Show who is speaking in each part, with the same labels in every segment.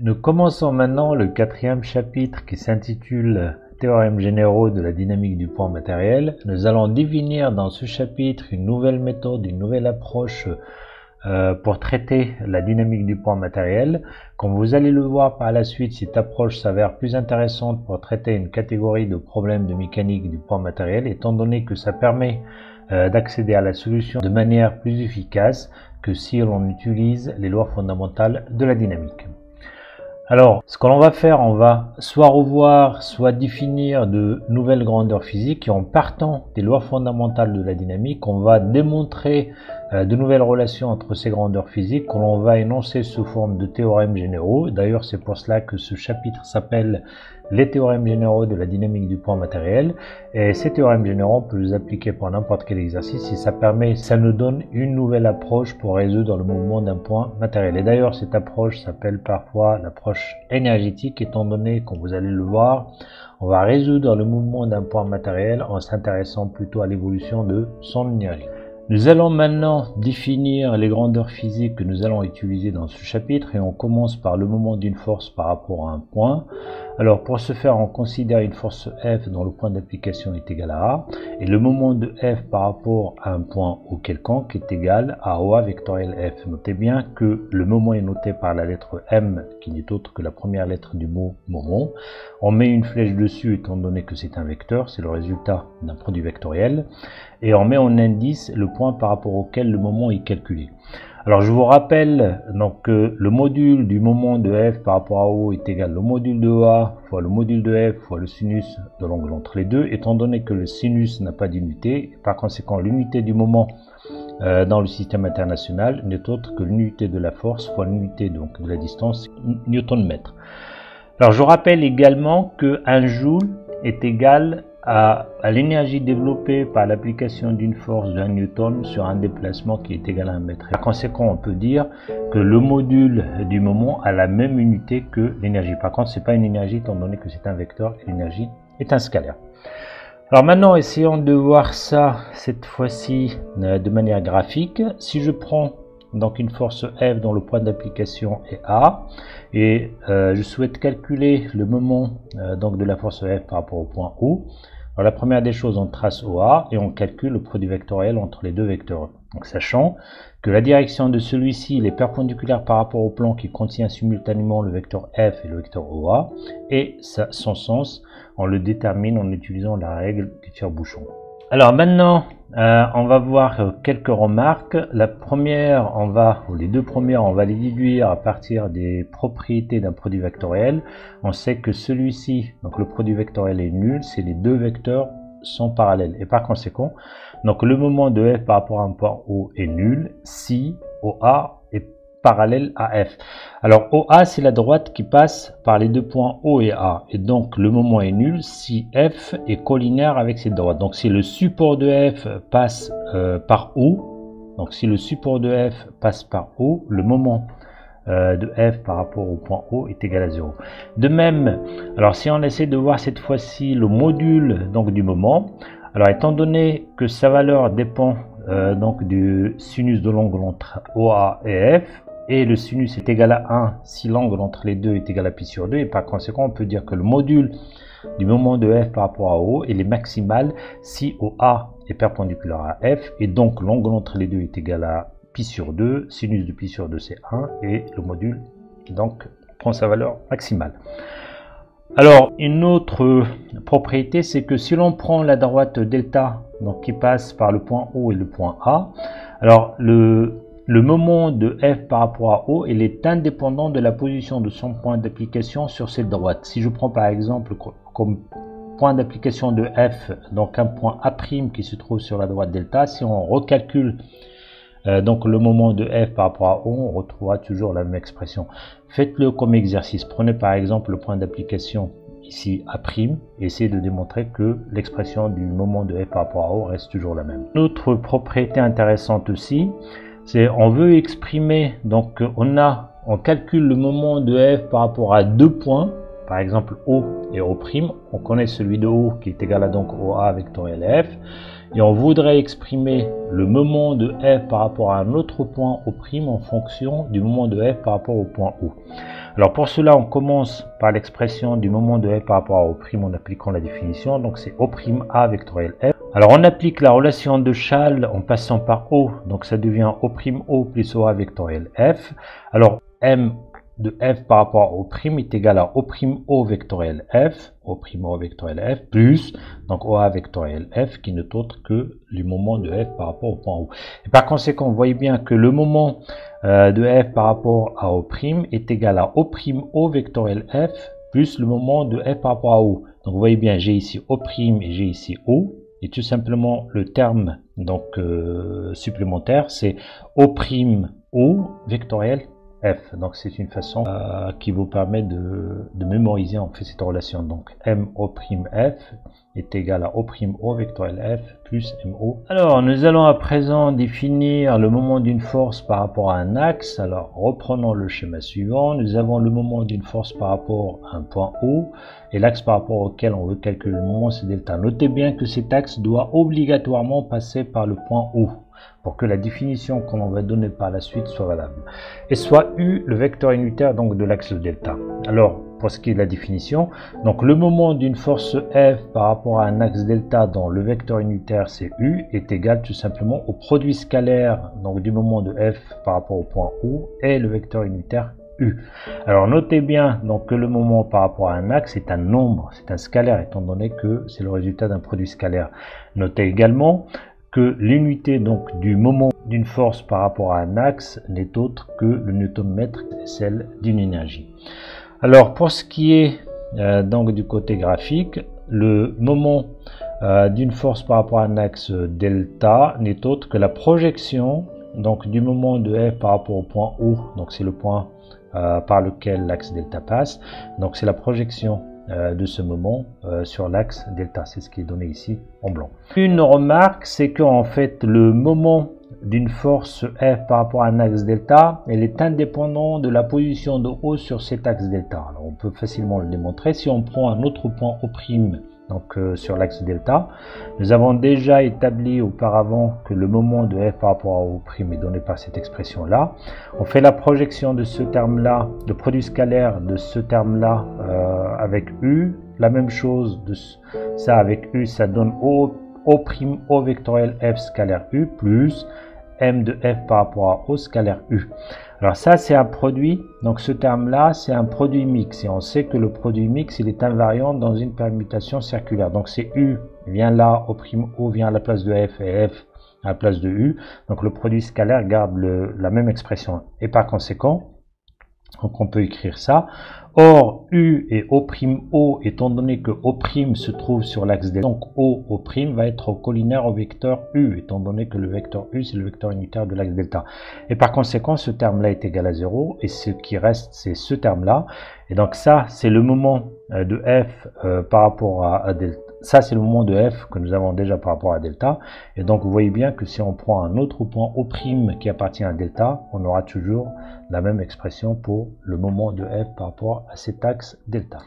Speaker 1: Nous commençons maintenant le quatrième chapitre qui s'intitule Théorèmes généraux de la dynamique du point matériel. Nous allons définir dans ce chapitre une nouvelle méthode, une nouvelle approche pour traiter la dynamique du point matériel. Comme vous allez le voir par la suite, cette approche s'avère plus intéressante pour traiter une catégorie de problèmes de mécanique du point matériel, étant donné que ça permet d'accéder à la solution de manière plus efficace que si l'on utilise les lois fondamentales de la dynamique. Alors, ce que l'on va faire, on va soit revoir, soit définir de nouvelles grandeurs physiques et en partant des lois fondamentales de la dynamique, on va démontrer de nouvelles relations entre ces grandeurs physiques que l'on va énoncer sous forme de théorèmes généraux. D'ailleurs, c'est pour cela que ce chapitre s'appelle les théorèmes généraux de la dynamique du point matériel. Et ces théorèmes généraux, on peut les appliquer pour n'importe quel exercice et ça nous donne une nouvelle approche pour résoudre le mouvement d'un point matériel. Et d'ailleurs, cette approche s'appelle parfois l'approche énergétique, étant donné, comme vous allez le voir, on va résoudre le mouvement d'un point matériel en s'intéressant plutôt à l'évolution de son énergie. Nous allons maintenant définir les grandeurs physiques que nous allons utiliser dans ce chapitre et on commence par le moment d'une force par rapport à un point. Alors pour ce faire, on considère une force F dont le point d'application est égal à A et le moment de F par rapport à un point O quelconque est égal à OA vectoriel F. Notez bien que le moment est noté par la lettre M qui n'est autre que la première lettre du mot moment. On met une flèche dessus étant donné que c'est un vecteur, c'est le résultat d'un produit vectoriel. Et on met en indice le point par rapport auquel le moment est calculé. Alors je vous rappelle donc que le module du moment de F par rapport à O est égal au module de A fois le module de F fois le sinus de l'angle entre les deux, étant donné que le sinus n'a pas d'unité. Par conséquent, l'unité du moment dans le système international n'est autre que l'unité de la force fois l'unité donc de la distance Newton-mètre. Alors je vous rappelle également que 1 joule est égal à l'énergie développée par l'application d'une force de 1 newton sur un déplacement qui est égal à 1 mètre. Par conséquent, on peut dire que le module du moment a la même unité que l'énergie. Par contre, ce n'est pas une énergie étant donné que c'est un vecteur et l'énergie est un scalaire. Alors maintenant, essayons de voir ça cette fois-ci de manière graphique. Si je prends donc une force F dont le point d'application est A et je souhaite calculer le moment donc de la force F par rapport au point O. Alors la première des choses, on trace OA et on calcule le produit vectoriel entre les deux vecteurs. Donc sachant que la direction de celui-ci est perpendiculaire par rapport au plan qui contient simultanément le vecteur F et le vecteur OA et son sens, on le détermine en utilisant la règle du tire-bouchon. Alors maintenant, on va voir quelques remarques. La première, les deux premières, on va les déduire à partir des propriétés d'un produit vectoriel. On sait que celui-ci, donc le produit vectoriel est nul si les deux vecteurs sont parallèles. Et par conséquent, donc le moment de F par rapport à un point O est nul si OA est parallèle à F. Alors OA, c'est la droite qui passe par les deux points O et A. Et donc le moment est nul si F est collinaire avec cette droite. Donc si le support de F passe par O, donc si le support de F passe par O, le moment de F par rapport au point O est égal à 0. De même, alors si on essaie de voir cette fois-ci le module donc du moment, alors étant donné que sa valeur dépend donc du sinus de l'angle entre OA et F, et le sinus est égal à 1 si l'angle entre les deux est égal à pi sur 2, et par conséquent on peut dire que le module du moment de F par rapport à O est maximal si OA est perpendiculaire à F, et donc l'angle entre les deux est égal à pi sur 2, sinus de pi sur 2 c'est 1, et le module donc prend sa valeur maximale. Alors une autre propriété, c'est que si l'on prend la droite delta donc qui passe par le point O et le point A, alors le moment de F par rapport à O, il est indépendant de la position de son point d'application sur cette droite. Si je prends par exemple comme point d'application de F, donc un point A' qui se trouve sur la droite delta, si on recalcule donc le moment de F par rapport à O, on retrouvera toujours la même expression. Faites-le comme exercice. Prenez par exemple le point d'application ici A', et essayez de démontrer que l'expression du moment de F par rapport à O reste toujours la même. Une autre propriété intéressante aussi, c'est on veut exprimer, donc on calcule le moment de F par rapport à deux points, par exemple O et O', on connaît celui de O qui est égal à donc OA vectoriel F, et on voudrait exprimer le moment de f par rapport à un autre point O' en fonction du moment de f par rapport au point O. Alors pour cela, on commence par l'expression du moment de f par rapport à O' en appliquant la définition, donc c'est O'A vectoriel f. Alors on applique la relation de Schall en passant par O, donc ça devient O'O plus OA vectoriel f. Alors m de f par rapport à O' est égal à O'O vectoriel f, O'O vectoriel f, plus donc OA vectoriel f, qui n'est autre que le moment de f par rapport au point O. Et par conséquent, vous voyez bien que le moment de f par rapport à O' est égal à O'O vectoriel f, plus le moment de f par rapport à O. Donc vous voyez bien, j'ai ici O' et j'ai ici O. Et tout simplement, le terme donc supplémentaire, c'est O'O vectoriel f. Donc c'est une façon qui vous permet de mémoriser en fait cette relation. Donc MO'F est égal à O'O vectoriel f plus MO. Alors nous allons à présent définir le moment d'une force par rapport à un axe. Alors reprenons le schéma suivant. Nous avons le moment d'une force par rapport à un point O et l'axe par rapport auquel on veut calculer le moment, c'est delta. Notez bien que cet axe doit obligatoirement passer par le point O pour que la définition que l'on va donner par la suite soit valable. Et soit U, le vecteur unitaire donc de l'axe delta. Alors, pour ce qui est de la définition, donc le moment d'une force F par rapport à un axe delta dont le vecteur unitaire c'est U est égal tout simplement au produit scalaire donc du moment de F par rapport au point O et le vecteur unitaire U. Alors notez bien donc que le moment par rapport à un axe est un nombre, c'est un scalaire étant donné que c'est le résultat d'un produit scalaire. Notez également que l'unité donc du moment d'une force par rapport à un axe n'est autre que le newton-mètre, celle d'une énergie. Alors pour ce qui est donc du côté graphique, le moment d'une force par rapport à un axe delta n'est autre que la projection donc du moment de F par rapport au point O, donc c'est le point par lequel l'axe delta passe, donc c'est la projection de ce moment sur l'axe delta, c'est ce qui est donné ici en blanc. Une remarque, c'est qu'en fait le moment d'une force F par rapport à un axe delta, elle est indépendante de la position de O sur cet axe delta. Alors, on peut facilement le démontrer si on prend un autre point O' donc sur l'axe delta. Nous avons déjà établi auparavant que le moment de F par rapport à O' est donné par cette expression là. On fait la projection de ce terme là, le produit scalaire de ce terme là avec U, la même chose de ça avec U, ça donne O' vectoriel F scalaire U plus M de F par rapport à O scalaire U. Alors ça c'est un produit, donc ce terme là c'est un produit mixte et on sait que le produit mixte il est invariant dans une permutation circulaire. Donc c'est U vient là, O' vient à la place de F et F à la place de U. Donc le produit scalaire garde la même expression et par conséquent donc on peut écrire ça. Or, U et O'O, étant donné que O' se trouve sur l'axe delta, donc O' va être collinaire au vecteur U, étant donné que le vecteur U, c'est le vecteur unitaire de l'axe delta. Et par conséquent, ce terme-là est égal à 0, et ce qui reste, c'est ce terme-là. Et donc ça, c'est le moment de F par rapport à delta. Ça, c'est le moment de F que nous avons déjà par rapport à delta. Et donc, vous voyez bien que si on prend un autre point O' qui appartient à delta, on aura toujours la même expression pour le moment de F par rapport à cet axe delta.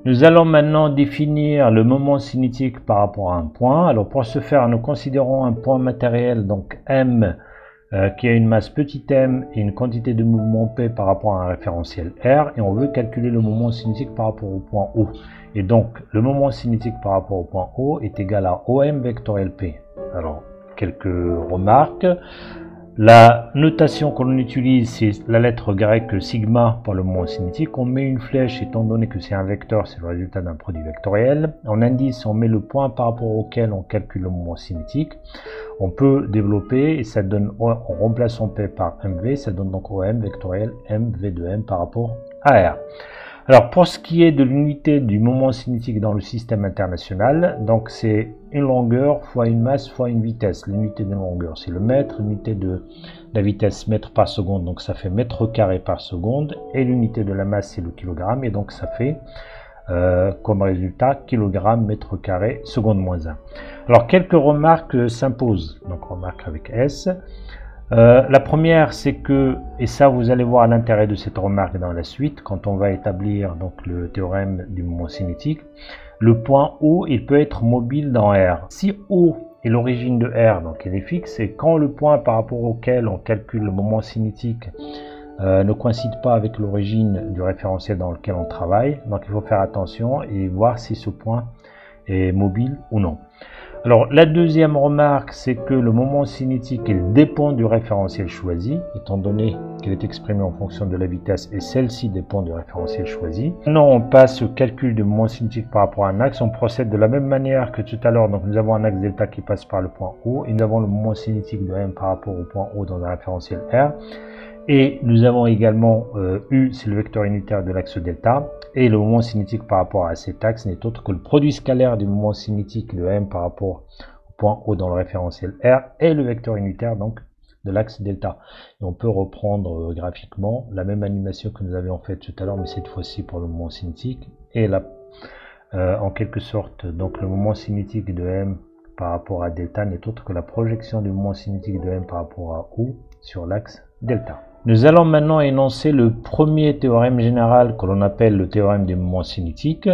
Speaker 1: Nous allons maintenant définir le moment cinétique par rapport à un point. Alors, pour ce faire, nous considérons un point matériel, donc M, qui a une masse petit m et une quantité de mouvement P par rapport à un référentiel R, et on veut calculer le moment cinétique par rapport au point O. Et donc, le moment cinétique par rapport au point O est égal à OM vectoriel P. Alors, quelques remarques. La notation qu'on utilise, c'est la lettre grecque sigma pour le moment cinétique. On met une flèche, étant donné que c'est un vecteur, c'est le résultat d'un produit vectoriel. En indice, on met le point par rapport auquel on calcule le moment cinétique. On peut développer, et ça donne, en remplaçant P par MV, ça donne donc OM vectoriel MV de M par rapport à R. Alors, pour ce qui est de l'unité du moment cinétique dans le système international, donc c'est une longueur fois une masse fois une vitesse. L'unité de longueur, c'est le mètre, l'unité de la vitesse mètre par seconde, donc ça fait mètre carré par seconde, et l'unité de la masse, c'est le kilogramme, et donc ça fait comme résultat kilogramme mètre carré seconde moins 1. Alors, quelques remarques s'imposent, donc remarque avec S. La première, c'est que, et ça vous allez voir l'intérêt de cette remarque dans la suite, quand on va établir donc le théorème du moment cinétique, le point O, il peut être mobile dans R. Si O et l'origine de R, donc elle est fixe, et quand le point par rapport auquel on calcule le moment cinétique ne coïncide pas avec l'origine du référentiel dans lequel on travaille, donc il faut faire attention et voir si ce point est mobile ou non. Alors la deuxième remarque, c'est que le moment cinétique il dépend du référentiel choisi, étant donné qu'il est exprimé en fonction de la vitesse et celle-ci dépend du référentiel choisi. Maintenant on passe au calcul du moment cinétique par rapport à un axe, on procède de la même manière que tout à l'heure, donc nous avons un axe delta qui passe par le point O et nous avons le moment cinétique de M par rapport au point O dans un référentiel R. Et nous avons également U, c'est le vecteur unitaire de l'axe delta, et le moment cinétique par rapport à cet axe n'est autre que le produit scalaire du moment cinétique de M par rapport au point O dans le référentiel R et le vecteur unitaire donc de l'axe delta. Et on peut reprendre graphiquement la même animation que nous avions faite tout à l'heure, mais cette fois-ci pour le moment cinétique, et là, en quelque sorte, donc le moment cinétique de M par rapport à delta n'est autre que la projection du moment cinétique de M par rapport à O sur l'axe delta. Nous allons maintenant énoncer le premier théorème général que l'on appelle le théorème des moments cinétiques.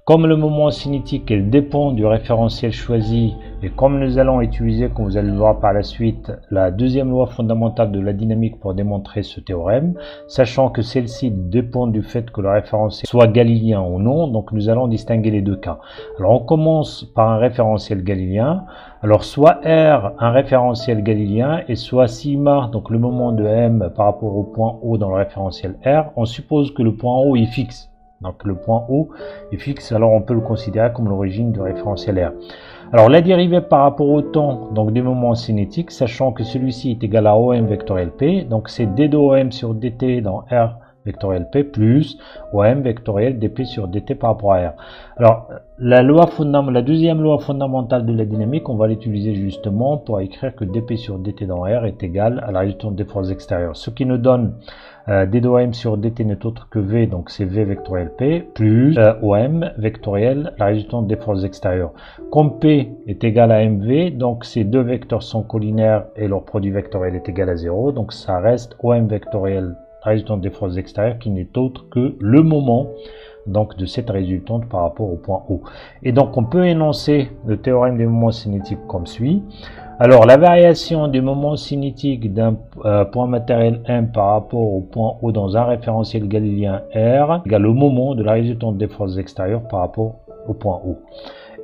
Speaker 1: Comme le moment cinétique elle dépend du référentiel choisi et comme nous allons utiliser, comme vous allez le voir par la suite, la deuxième loi fondamentale de la dynamique pour démontrer ce théorème, sachant que celle-ci dépend du fait que le référentiel soit galiléen ou non, donc nous allons distinguer les deux cas. Alors on commence par un référentiel galiléen. Alors soit R, un référentiel galiléen, et soit sigma, donc le moment de M par rapport au point O dans le référentiel R, on suppose que le point O est fixe. Donc le point O est fixe, alors on peut le considérer comme l'origine du référentiel R. Alors la dérivée par rapport au temps donc des moments cinétiques, sachant que celui-ci est égal à OM vectoriel P, donc c'est d de OM sur dt dans R vectoriel P plus OM vectoriel dP sur dt par rapport à R. Alors la deuxième loi fondamentale de la dynamique, on va l'utiliser justement pour écrire que dP sur dt dans R est égal à la résultante des forces extérieures, ce qui nous donne d de OM sur dt n'est autre que V, donc c'est V vectoriel P, plus OM vectoriel, la résultante des forces extérieures. Comme P est égal à MV, donc ces deux vecteurs sont collinaires et leur produit vectoriel est égal à 0, donc ça reste OM vectoriel, la résultante des forces extérieures, qui n'est autre que le moment donc de cette résultante par rapport au point O. Et donc on peut énoncer le théorème des moments cinétiques comme suit. Alors la variation des moments cinétiques d'un point matériel M par rapport au point O dans un référentiel galiléen R égale au moment de la résultante des forces extérieures par rapport au point O.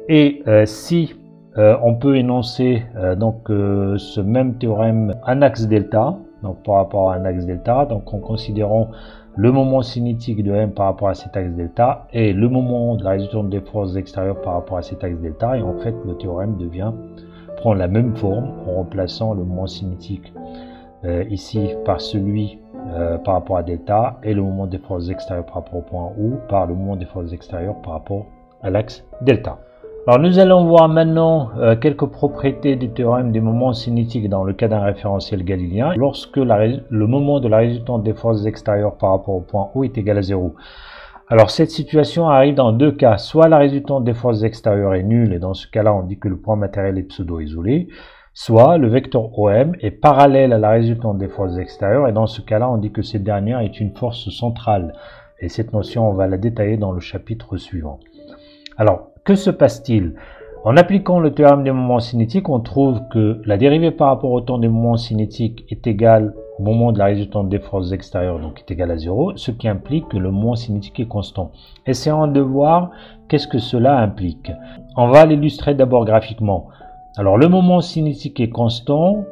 Speaker 1: Et si on peut énoncer ce même théorème en axe delta, donc par rapport à un axe delta, donc en considérant le moment cinétique de M par rapport à cet axe delta et le moment de la résultante des forces extérieures par rapport à cet axe delta, et en fait le théorème prend la même forme en remplaçant le moment cinétique ici par celui par rapport à delta et le moment des forces extérieures par rapport au point O par le moment des forces extérieures par rapport à l'axe delta. Alors nous allons voir maintenant quelques propriétés du théorème des moments cinétiques dans le cas d'un référentiel galiléen lorsque le moment de la résultante des forces extérieures par rapport au point O est égal à 0. Alors cette situation arrive dans deux cas, soit la résultante des forces extérieures est nulle et dans ce cas-là on dit que le point matériel est pseudo-isolé, soit le vecteur OM est parallèle à la résultante des forces extérieures et dans ce cas-là on dit que cette dernière est une force centrale. Et cette notion on va la détailler dans le chapitre suivant. Alors que se passe-t-il? En appliquant le théorème des moments cinétiques, on trouve que la dérivée par rapport au temps des moments cinétiques est égale au moment de la résultante des forces extérieures, donc est égale à 0, ce qui implique que le moment cinétique est constant. Essayons de voir qu'est-ce que cela implique. On va l'illustrer d'abord graphiquement. Alors le moment cinétique est constant,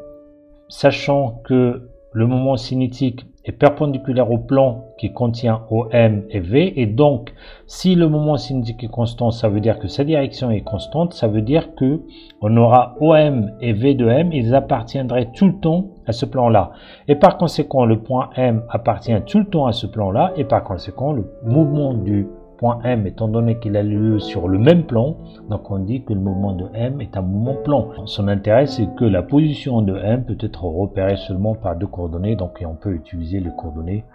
Speaker 1: sachant que le moment cinétique est perpendiculaire au plan qui contient OM et V, et donc si le moment cinétique est constant, ça veut dire que sa direction est constante, ça veut dire que on aura OM et V de M, ils appartiendraient tout le temps à ce plan-là, et par conséquent le point M appartient tout le temps à ce plan-là, et par conséquent le mouvement du point M, étant donné qu'il a lieu sur le même plan, donc on dit que le mouvement de M est un mouvement plan. Son intérêt, c'est que la position de M peut être repérée seulement par deux coordonnées, donc et on peut utiliser les coordonnées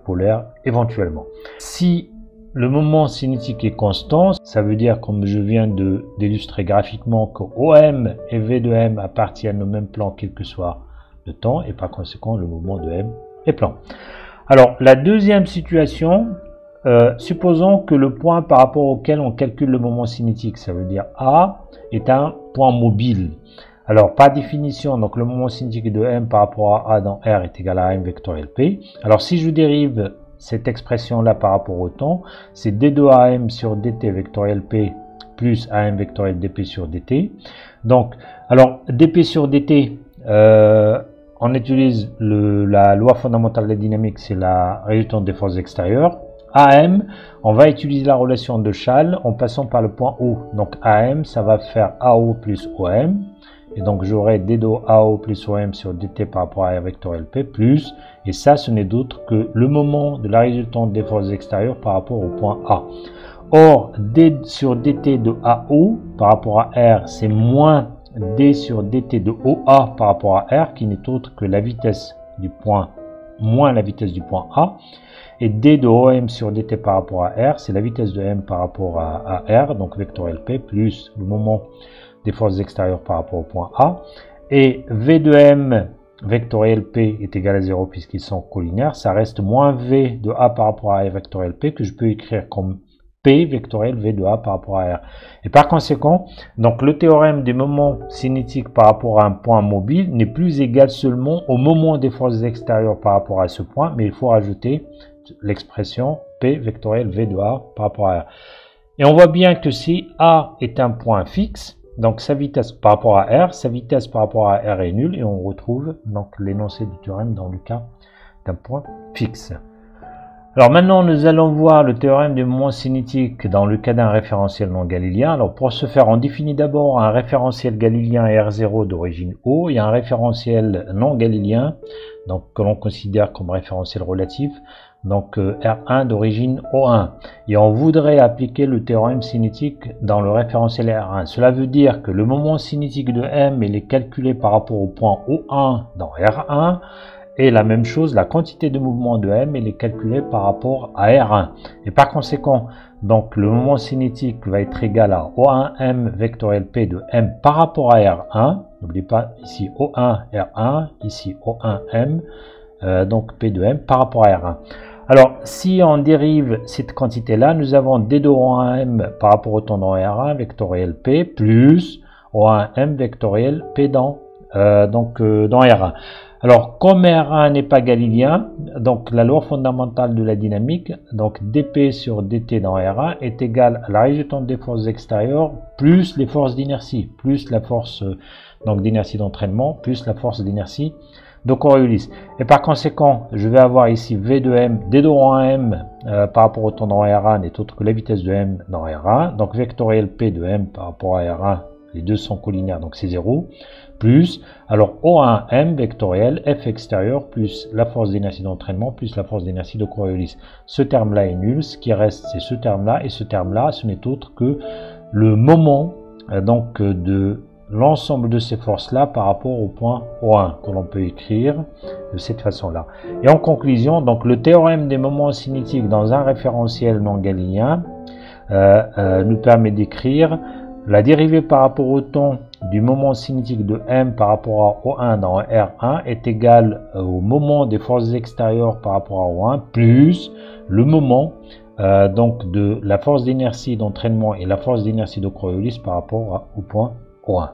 Speaker 1: polaires éventuellement. Si le moment cinétique est constant, ça veut dire, comme je viens d'illustrer graphiquement, que OM et V de M appartiennent au même plan quel que soit le temps, et par conséquent le mouvement de M est plan. Alors la deuxième situation, supposons que le point par rapport auquel on calcule le moment cinétique, ça veut dire A, est un point mobile. Alors, par définition, donc le moment cinétique de M par rapport à A dans R est égal à M vectoriel P. Alors, si je dérive cette expression-là par rapport au temps, c'est D2AM sur DT vectoriel P plus AM vectoriel dP sur dt. Donc, alors, dP sur dt, on utilise la loi fondamentale de la dynamique, c'est la résultante des forces extérieures. AM, on va utiliser la relation de Schall en passant par le point O. Donc, AM, ça va faire AO plus OM. Et donc, j'aurai d2 AO plus OM sur dt par rapport à R vectoriel P plus, et ça, ce n'est d'autre que le moment de la résultante des forces extérieures par rapport au point A. Or, d sur dt de AO par rapport à R, c'est moins d sur dt de OA par rapport à R, qui n'est autre que la vitesse du point moins la vitesse du point A. Et d de OM sur dt par rapport à R, c'est la vitesse de M par rapport à R, donc vectoriel P, plus le moment des forces extérieures par rapport au point A. Et V de M vectoriel P est égal à 0 puisqu'ils sont collinéaires. Ça reste moins V de A par rapport à R vectoriel P que je peux écrire comme P vectoriel V de A par rapport à R. Et par conséquent, donc le théorème des moments cinétiques par rapport à un point mobile n'est plus égal seulement au moment des forces extérieures par rapport à ce point, mais il faut rajouter l'expression P vectoriel V de A par rapport à R. Et on voit bien que si A est un point fixe, donc sa vitesse par rapport à R, sa vitesse par rapport à R est nulle, et on retrouve donc l'énoncé du théorème dans le cas d'un point fixe. Alors maintenant, nous allons voir le théorème du moment cinétique dans le cas d'un référentiel non galiléen. Alors pour ce faire, on définit d'abord un référentiel galiléen R0 d'origine O et un référentiel non galiléen, donc que l'on considère comme référentiel relatif, donc R1 d'origine O1. Et on voudrait appliquer le théorème cinétique dans le référentiel R1. Cela veut dire que le moment cinétique de M est calculé par rapport au point O1 dans R1. Et la même chose, la quantité de mouvement de M, elle est calculée par rapport à R1. Et par conséquent, donc le moment cinétique va être égal à O1M vectoriel P de M par rapport à R1. N'oubliez pas ici O1 R1, ici O1M, donc P de M par rapport à R1. Alors, si on dérive cette quantité-là, nous avons D de O1M par rapport au temps dans R1 vectoriel P plus O1M vectoriel P dans R1. Alors, comme R1 n'est pas galiléen, donc la loi fondamentale de la dynamique, donc dP sur dt dans R1 est égal à la résultante des forces extérieures plus les forces d'inertie, plus la force d'inertie d'entraînement, plus la force d'inertie de Coriolis. Et par conséquent, je vais avoir ici V de M, D de M par rapport au temps dans R1 n'est autre que la vitesse de M dans R1, donc vectoriel P de M par rapport à R1, les deux sont collinéaires, donc c'est 0. Plus, alors O1M vectoriel F extérieur plus la force d'inertie d'entraînement plus la force d'inertie de Coriolis. Ce terme-là est nul, ce qui reste c'est ce terme-là, et ce terme-là, ce n'est autre que le moment de l'ensemble de ces forces-là par rapport au point O1, que l'on peut écrire de cette façon-là. Et en conclusion, donc le théorème des moments cinétiques dans un référentiel non galiléen nous permet d'écrire la dérivée par rapport au temps du moment cinétique de M par rapport à O1 dans R1 est égale au moment des forces extérieures par rapport à O1 plus le moment de la force d'inertie d'entraînement et la force d'inertie de Coriolis par rapport au point O1.